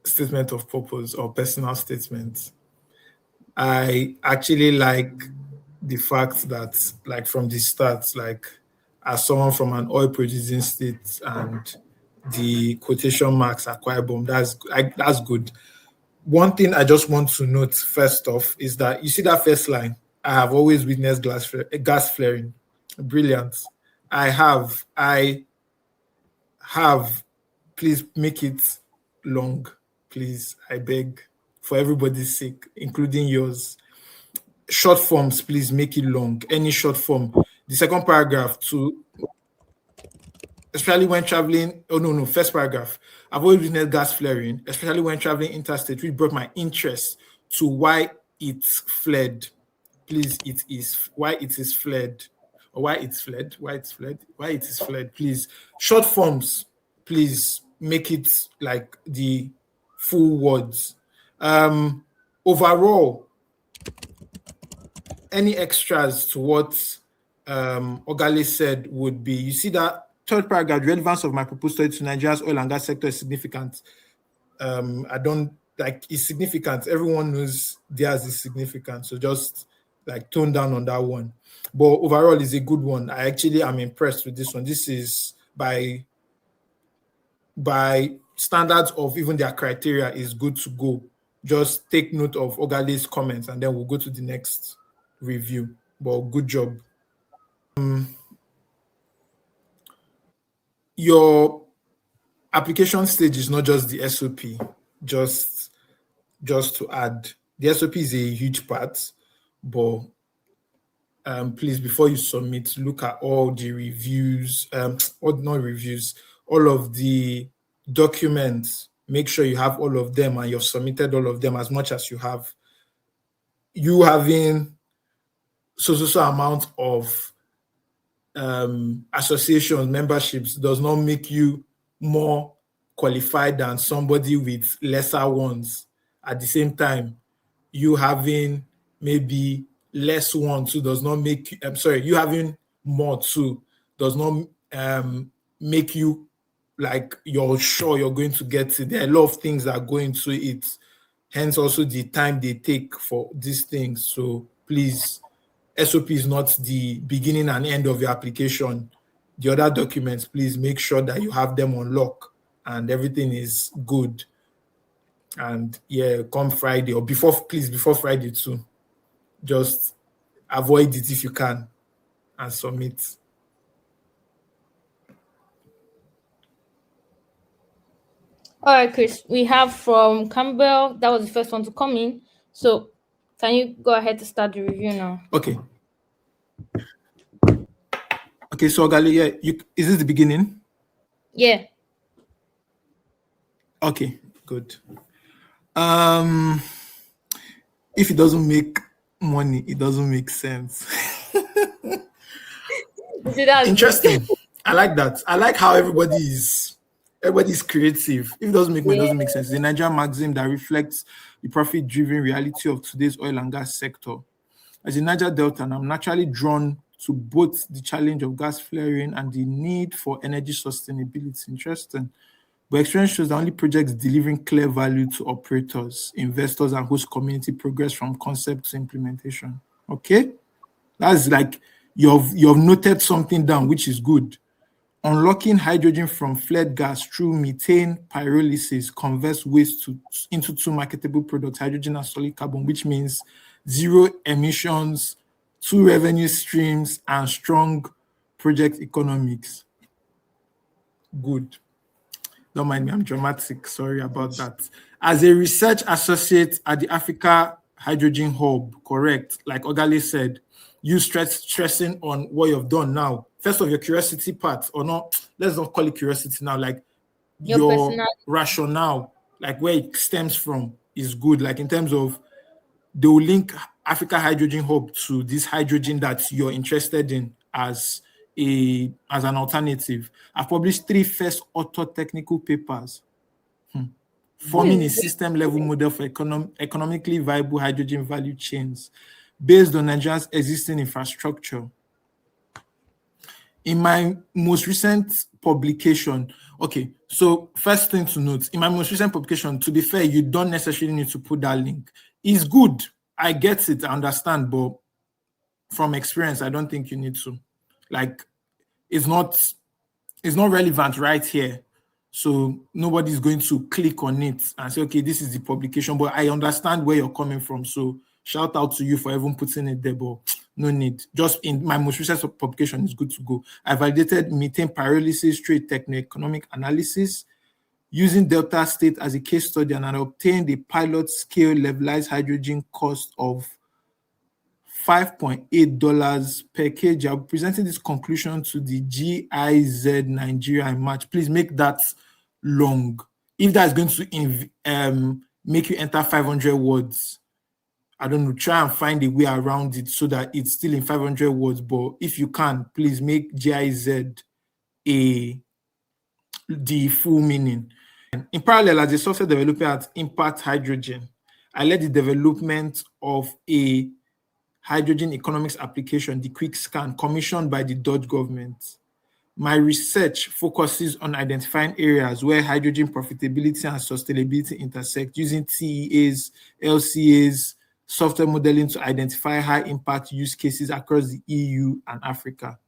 statement of purpose or personal statement. I actually like the fact that, like, from the start, like, as someone from an oil producing state and the quotation marks are quite boom, that's good. One thing I just want to note first off is that you see that first line, I have always witnessed gas flaring. Brilliant. I have, please make it long, please, I beg, for everybody's sake, including yours. Short forms, please make it long. Any short form. The second paragraph, to especially when traveling. Oh no, first paragraph. I've always witnessed gas flaring, especially when traveling interstate, which brought my interest to why it fled. Please, it is why it is fled, or why it's fled, why it is fled. Please, short forms. Please make it like the full words. Overall, any extras to what Ogale said would be, you see that third paragraph, the relevance of my proposed study to Nigeria's oil and gas sector is significant. I don't like, it's significant. Everyone knows theirs is significant. So just like tone down on that one. But overall, it's a good one. I actually am impressed with this one. This is by standards of even their criteria is good to go. Just take note of Ogale's comments and then we'll go to the next review. But good job. Your application stage is not just the SOP. Just to add, the SOP is a huge part, but please, before you submit, look at all the reviews, all of the documents. Make sure you have all of them and you've submitted all of them as much as you have. You having so amount of association memberships does not make you more qualified than somebody with lesser ones. At the same time, you having maybe less ones too does not make you, you having more too does not make you like you're sure you're going to get it. There are a lot of things that go into it, hence also the time they take for these things. So please, SOP is not the beginning and end of your application. The other documents, please make sure that you have them on lock and everything is good. And yeah, come Friday or before Friday too. Just avoid it if you can and submit. All right, Chris, we have from Campbell, that was the first one to come in. So can you go ahead to start the review now? Okay. Okay, so Gali, yeah, is this the beginning? Yeah. Okay, good. If it doesn't make money, it doesn't make sense. Interesting. I like that. I like how everybody's creative. If it doesn't make money, it doesn't make sense. The Nigerian maxim that reflects the profit-driven reality of today's oil and gas sector. As a Niger Delta, I'm naturally drawn to both the challenge of gas flaring and the need for energy sustainability. Interesting. But experience shows that only projects delivering clear value to operators, investors, and host community progress from concept to implementation. Okay? That's like you've noted something down, which is good. Unlocking hydrogen from fled gas through methane pyrolysis converts waste into two marketable products, hydrogen and solid carbon, which means zero emissions, 2 revenue streams, and strong project economics. Good. Don't mind me, I'm dramatic. Sorry about that. As a research associate at the Africa Hydrogen Hub, correct, like Ogale said, you stressing on what you've done now. First of your curiosity part, or not, let's not call it curiosity now, like your rationale, like where it stems from is good. Like in terms of they will link Africa Hydrogen Hub to this hydrogen that you're interested in as an alternative. I've published 3 first author technical papers forming a system level model for economically viable hydrogen value chains based on Nigeria's existing infrastructure. In my most recent publication, okay, so first thing to note, in my most recent publication, to be fair, you don't necessarily need to put that link. It's good. I get it, I understand, but from experience, I don't think you need to. Like, it's not relevant right here. So nobody's going to click on it and say, okay, this is the publication, but I understand where you're coming from. So shout out to you for even putting it there, but no need. Just in my most recent publication is good to go. I validated methane pyrolysis through techno-economic analysis using Delta State as a case study, and I obtained a pilot scale levelized hydrogen cost of $5.8 per kg. I'll be presenting this conclusion to the GIZ Nigeria in March. Please make that long. If that's going to make you enter 500 words, I don't know, try and find a way around it so that it's still in 500 words. But if you can, please make GIZ the full meaning. In parallel, as a software developer at Impact Hydrogen, I led the development of a hydrogen economics application, the Quick Scan, commissioned by the Dutch government. My research focuses on identifying areas where hydrogen profitability and sustainability intersect using TEAs, LCAs, software modeling to identify high impact use cases across the EU and Africa.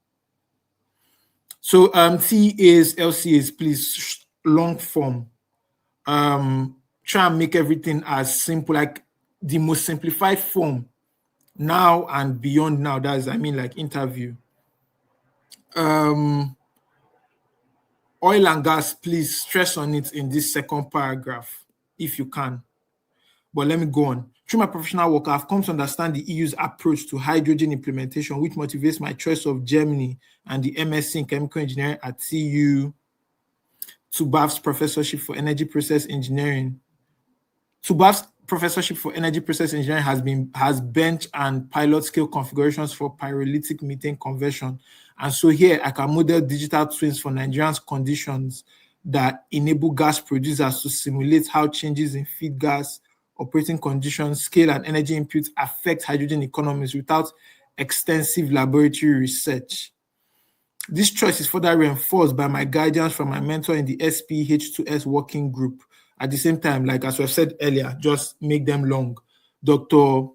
So TEAs, LCAs, please, long form. Try and make everything as simple, like the most simplified form now and beyond now. That's, I mean, like interview. Oil and gas, please stress on it in this second paragraph, if you can. But let me go on. Through my professional work, I've come to understand the EU's approach to hydrogen implementation, which motivates my choice of Germany and the MSc in chemical engineering at TU Tubav's professorship for energy process engineering. Tubav's professorship for energy process engineering has bench and pilot scale configurations for pyrolytic methane conversion. And so here I can model digital twins for Nigerians conditions that enable gas producers to simulate how changes in feed gas, operating conditions, scale, and energy inputs affect hydrogen economies without extensive laboratory research. This choice is further reinforced by my guidance from my mentor in the SPH2S working group. At the same time, like as we said earlier, just make them long. Dr.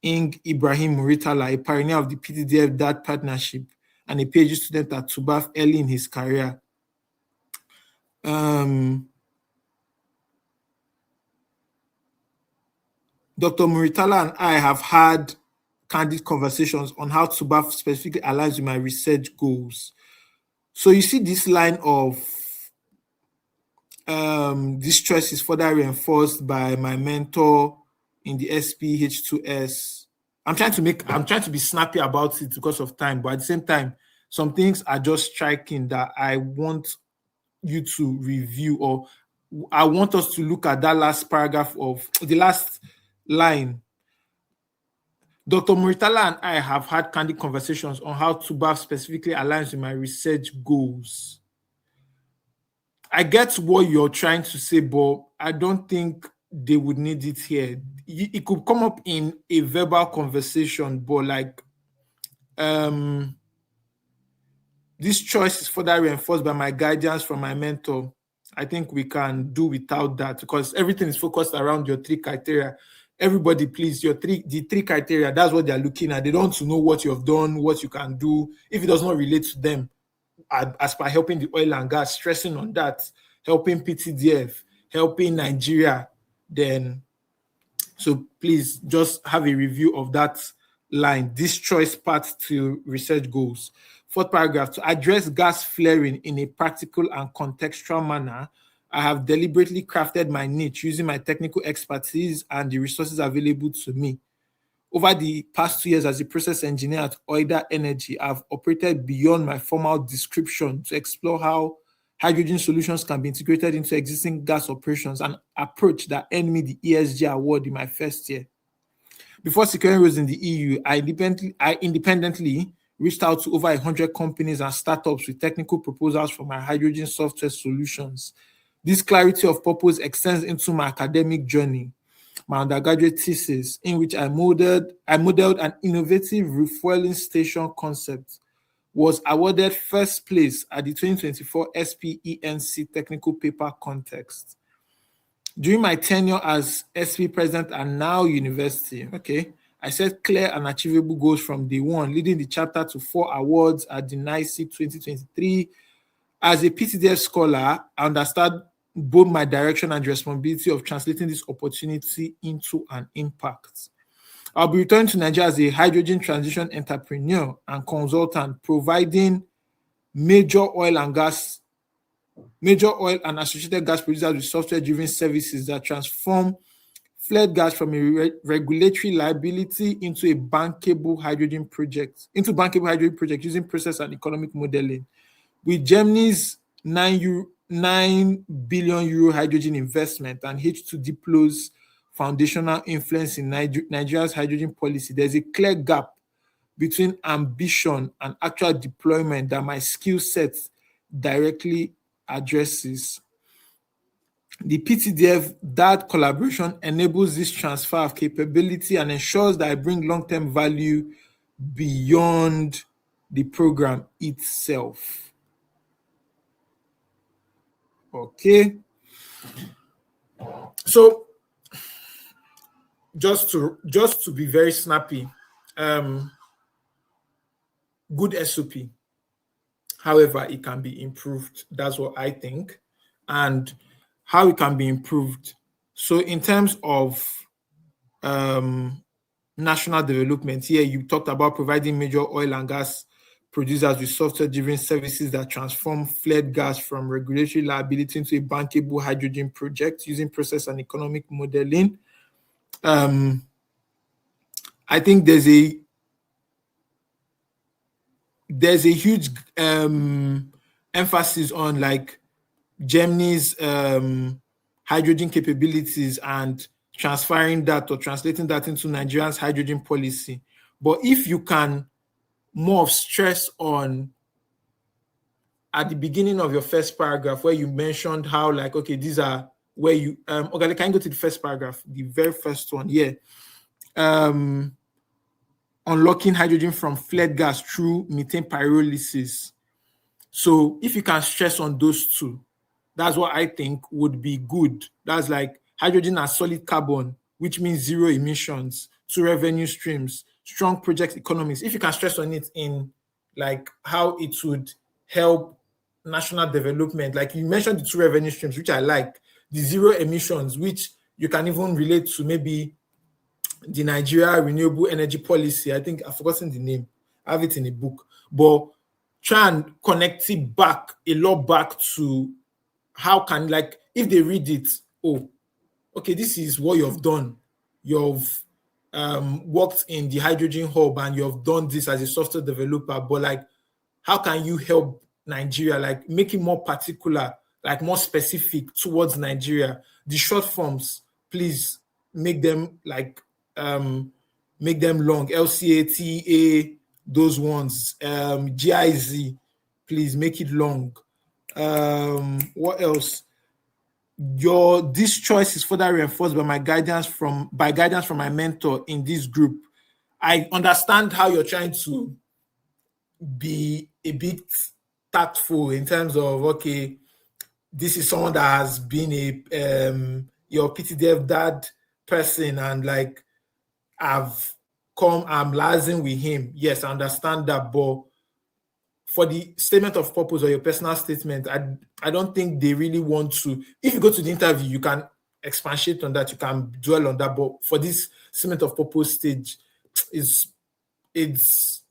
Ing Ibrahim Muritala, a pioneer of the PTDF DAT partnership and a PhD student at Tubav early in his career. Dr. Muritala and I have had candid conversations on how Tubav specifically aligns with my research goals. So you see this line of this choice is further reinforced by my mentor in the SPH2S. I'm trying to be snappy about it because of time, but at the same time, some things are just striking that I want you to review, or I want us to look at that last paragraph of the last line. Dr. Muritala and I have had candid conversations on how Tubav specifically aligns with my research goals. I get what you're trying to say, but I don't think they would need it here. It could come up in a verbal conversation, but like this choice is further reinforced by my guidance from my mentor. I think we can do without that because everything is focused around your 3 criteria. Everybody, please, the 3 criteria, that's what they're looking at. They don't want to know what you have done, what you can do. If it does not relate to them, as per helping the oil and gas, stressing on that, helping PTDF, helping Nigeria, then so please just have a review of that line, this choice path to research goals. 4th paragraph, to address gas flaring in a practical and contextual manner, I have deliberately crafted my niche using my technical expertise and the resources available to me. Over the past 2 years as a process engineer at Oida Energy, I've operated beyond my formal description to explore how hydrogen solutions can be integrated into existing gas operations, an approach that earned me the ESG award in my first year. Before securing roles in the EU, I independently reached out to over 100 companies and startups with technical proposals for my hydrogen software solutions. This clarity of purpose extends into my academic journey. My undergraduate thesis, in which I modeled an innovative refueling station concept, was awarded first place at the 2024 SPENC Technical Paper Contest. During my tenure as SP President at Now University, I set clear and achievable goals from day one, leading the chapter to 4 awards at the NICE 2023. As a PTDF scholar, I understand both my direction and the responsibility of translating this opportunity into an impact. I'll be returning to Nigeria as a hydrogen transition entrepreneur and consultant, providing major oil and associated gas producers with software-driven services that transform fled gas from a regulatory liability into a bankable hydrogen project using process and economic modeling. With Germany's 9 billion euro hydrogen investment and H2 Diplo's foundational influence in Nigeria's hydrogen policy, there's a clear gap between ambition and actual deployment that my skill set directly addresses. The PTDF that collaboration enables this transfer of capability and ensures that I bring long-term value beyond the program itself. Okay. So just to be very snappy, good SOP. However, it can be improved. That's what I think. And how it can be improved. So in terms of national development, here you talked about providing major oil and gas producers with software-driven services that transform fled gas from regulatory liability into a bankable hydrogen project using process and economic modeling. I think there's a huge emphasis on like Germany's hydrogen capabilities and transferring that or translating that into Nigeria's hydrogen policy. But if you can more stress on at the beginning of your first paragraph where you mentioned how like, okay, these are where you, okay, can you go to the first paragraph, the very first one, yeah. Unlocking hydrogen from fled gas through methane pyrolysis. So if you can stress on those two, that's what I think would be good. That's like hydrogen as solid carbon, which means zero emissions, two revenue streams, strong project economies. If you can stress on it in like how it would help national development, like you mentioned the two revenue streams, which I like, the zero emissions, which you can even relate to maybe the Nigeria Renewable Energy Policy. I think I've forgotten the name. I have it in a book. But try and connect it back, a lot back to how can, like, if they read it, oh, okay, this is what you've done. You've worked in the hydrogen hub and you've done this as a software developer, but like, how can you help Nigeria? Like, make it more particular, like more specific towards Nigeria. The short forms, please make them like, make them long. LCATA, those ones. GIZ, please make it long. What else? This choice is further reinforced by guidance from my mentor in this group. I understand how you're trying to be a bit tactful in terms of, okay, this is someone that has been a your PTDF dad person, and like I'm liaising with him. Yes, I understand that, but for the statement of purpose or your personal statement, I don't think they really want to. If you go to the interview, you can expatiate on that, you can dwell on that. But for this statement of purpose stage, it's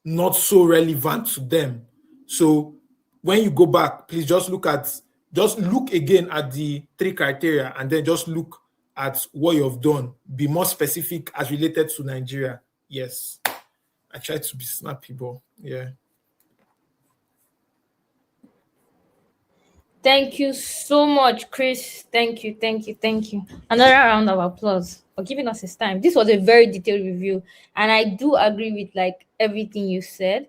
not so relevant to them. So when you go back, please just look again at the three criteria and then just look at what you've done. Be more specific as related to Nigeria. Yes. I try to be snappy, but yeah. Thank you so much, Chris. Thank you. Another round of applause for giving us his time. This was a very detailed review, and I do agree with like everything you said.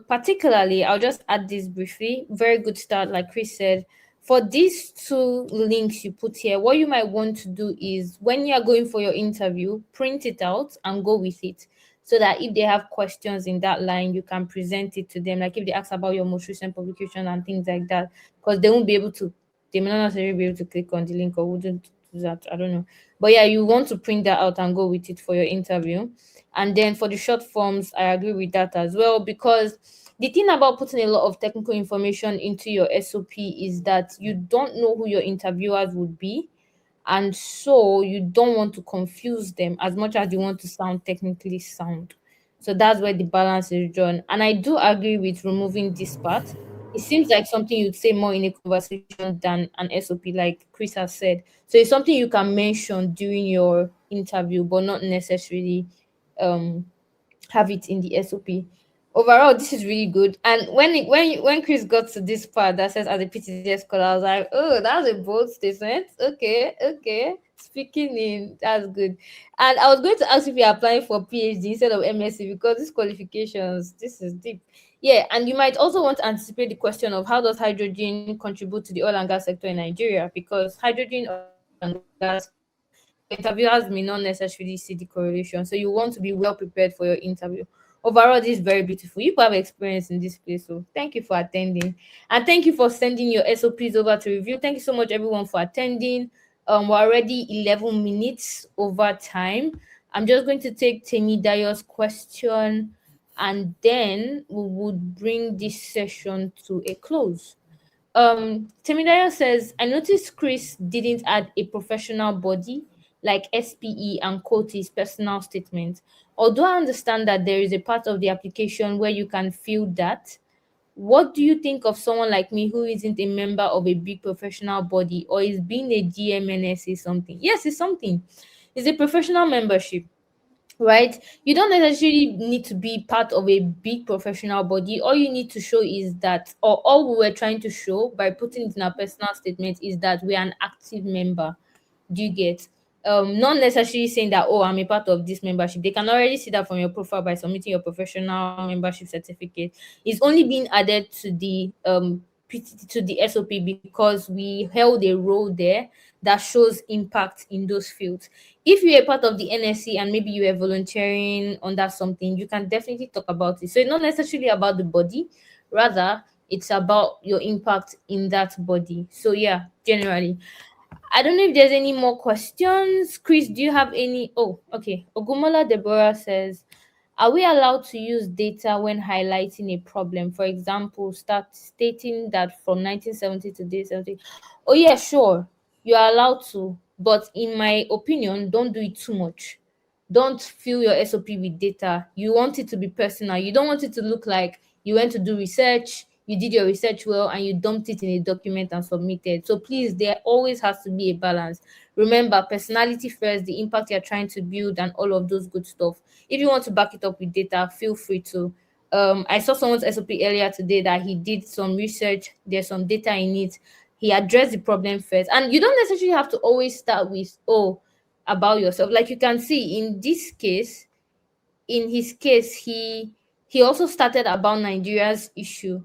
Particularly, I'll just add this briefly. Very good start, like Chris said. For these two links you put here, what you might want to do is when you are going for your interview, print it out and go with it, so that if they have questions in that line, you can present it to them. Like if they ask about your most recent publication and things like that, because they won't be able to, they may not necessarily be able to click on the link or wouldn't do that. I don't know. But yeah, you want to print that out and go with it for your interview. And then for the short forms, I agree with that as well, because the thing about putting a lot of technical information into your SOP is that you don't know who your interviewers would be. And so you don't want to confuse them as much as you want to sound technically sound. So that's where the balance is drawn. And I do agree with removing this part. It seems like something you'd say more in a conversation than an SOP, like Chris has said. So it's something you can mention during your interview, but not necessarily have it in the SOP. Overall, this is really good. And when Chris got to this part that says as a PTDS scholar, I was like, oh, that's a bold statement. Okay. Speaking in, that's good. And I was going to ask if you're applying for PhD instead of MSc, because these qualifications, this is deep. Yeah, and you might also want to anticipate the question of how does hydrogen contribute to the oil and gas sector in Nigeria? Because hydrogen, oil and gas, your interviewers may not necessarily see the correlation. So you want to be well prepared for your interview. Overall, this is very beautiful. You have experience in this place. So thank you for attending. And thank you for sending your SOPs over to review. Thank you so much, everyone, for attending. We're already 11 minutes over time. I'm just going to take Temidayo's question and then we would bring this session to a close. Temidayo says, I noticed Chris didn't add a professional body like SPE and quote his personal statement. Although I understand that there is a part of the application where you can fill that, what do you think of someone like me who isn't a member of a big professional body, or is being a GMNSA something? Yes, it's something. It's a professional membership, right? You don't necessarily need to be part of a big professional body. All you need to show is that, or all we were trying to show by putting it in our personal statement is that we are an active member. Do you get? Not necessarily saying that, oh, I'm a part of this membership. They can already see that from your profile by submitting your professional membership certificate. It's only being added to the to the SOP because we held a role there that shows impact in those fields. If you're a part of the NSC and maybe you are volunteering under something, you can definitely talk about it. So it's not necessarily about the body, rather it's about your impact in that body. So yeah, generally. I don't know if there's any more questions. Chris, do you have any? Oh, okay. Ogumola Deborah says, are we allowed to use data when highlighting a problem? For example, start stating that from 1970 to day 70. Oh, yeah, sure. You are allowed to. But in my opinion, don't do it too much. Don't fill your SOP with data. You want it to be personal. You don't want it to look like you went to do research, you did your research well, and you dumped it in a document and submitted. So please, there always has to be a balance. Remember, personality first, the impact you're trying to build, and all of those good stuff. If you want to back it up with data, feel free to. I saw someone's SOP earlier today that he did some research. There's some data in it. He addressed the problem first, and you don't necessarily have to always start with, oh, about yourself. Like you can see in this case, in his case, he also started about Nigeria's issue,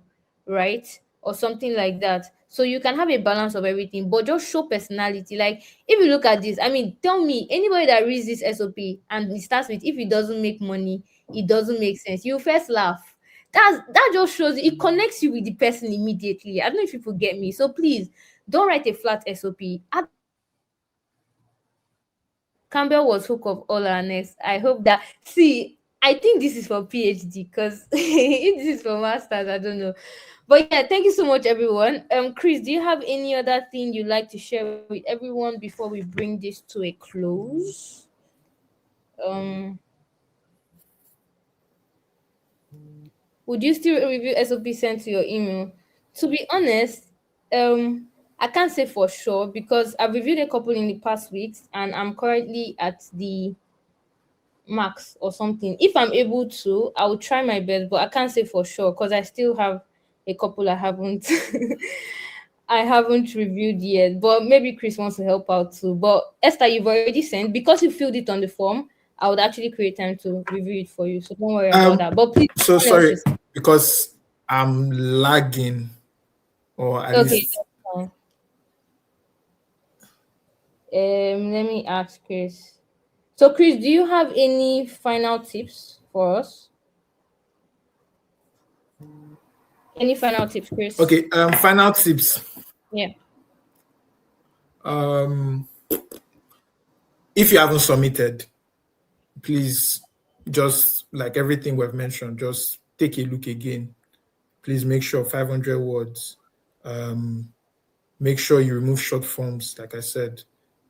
right? Or something like that. So you can have a balance of everything, but just show personality. Like if you look at this, I mean, tell me anybody that reads this SOP and it starts with, if it doesn't make money, it doesn't make sense. You first laugh. That just shows it connects you with the person immediately. I don't know if people get me. So please don't write a flat SOP. Add Campbell was hook of all our necks. I hope that, see, I think this is for PhD because if this is for masters, I don't know. But yeah, thank you so much, everyone. Chris, do you have any other thing you'd like to share with everyone before we bring this to a close? Um, would you still review SOP sent to your email? To be honest, I can't say for sure because I've reviewed a couple in the past weeks and I'm currently at the max or something. If I'm able to, I will try my best, but I can't say for sure because I still have a couple I haven't I haven't reviewed yet. But maybe Chris wants to help out too. But Esther, you've already sent, because you filled it on the form. I would actually create time to review it for you. So don't worry about that. But please, So someone else sorry should say. because I'm lagging, or at Okay, least that's fine. Let me ask Chris. So Chris, do you have any final tips for us? Any final tips, Chris? okay. Final tips. Yeah. If you haven't submitted, please, just like everything we've mentioned, just take a look again. Please make sure 500 words. Make sure you remove short forms, like I said.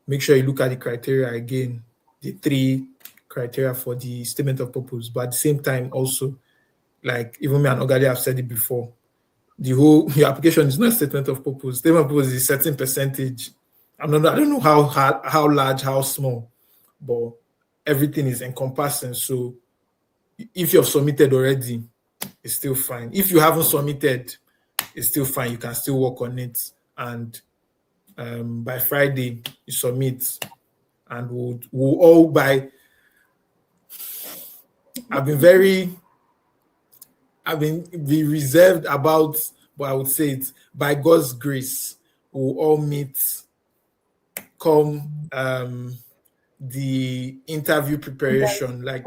Make sure you look at the criteria again, the 3 criteria for the statement of purpose. But at the same time, also, like even me and Ogade have said it before, your application is not a statement of purpose. Statement of purpose is a certain percentage. I don't know how large, how small, but everything is encompassing. So if you've submitted already, it's still fine. If you haven't submitted, it's still fine. You can still work on it. And by Friday, you submit, and we'll all I've been very be reserved about, but I would say it by God's grace, we'll all meet come the interview preparation. Like,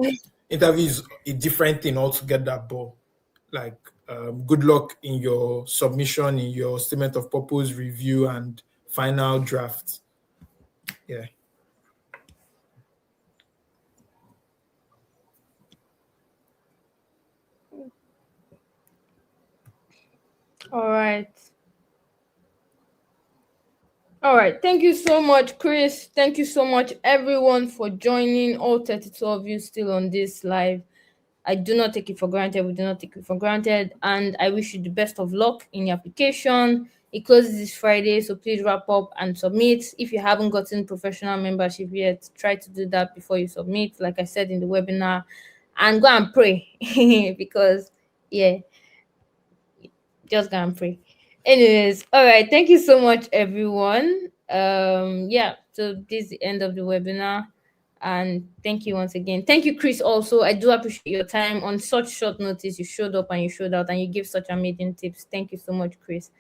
interview is a different thing altogether, but like good luck in your submission, in your statement of purpose review and final draft. Yeah. All right. All right. Thank you so much, Chris. Thank you so much, everyone, for joining. All 32 of you still on this live. I do not take it for granted. We do not take it for granted. And I wish you the best of luck in your application. It closes this Friday, so please wrap up and submit. If you haven't gotten professional membership yet, try to do that before you submit, like I said in the webinar. And go and pray because, yeah, just go and pray. Anyways, all right. Thank you so much, everyone. Yeah, so this is the end of the webinar. And thank you once again. Thank you, Chris. Also, I do appreciate your time on such short notice. You showed up and you showed out and you give such amazing tips. Thank you so much, Chris,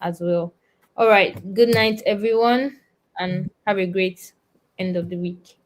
as well. All right. Good night, everyone, and have a great end of the week.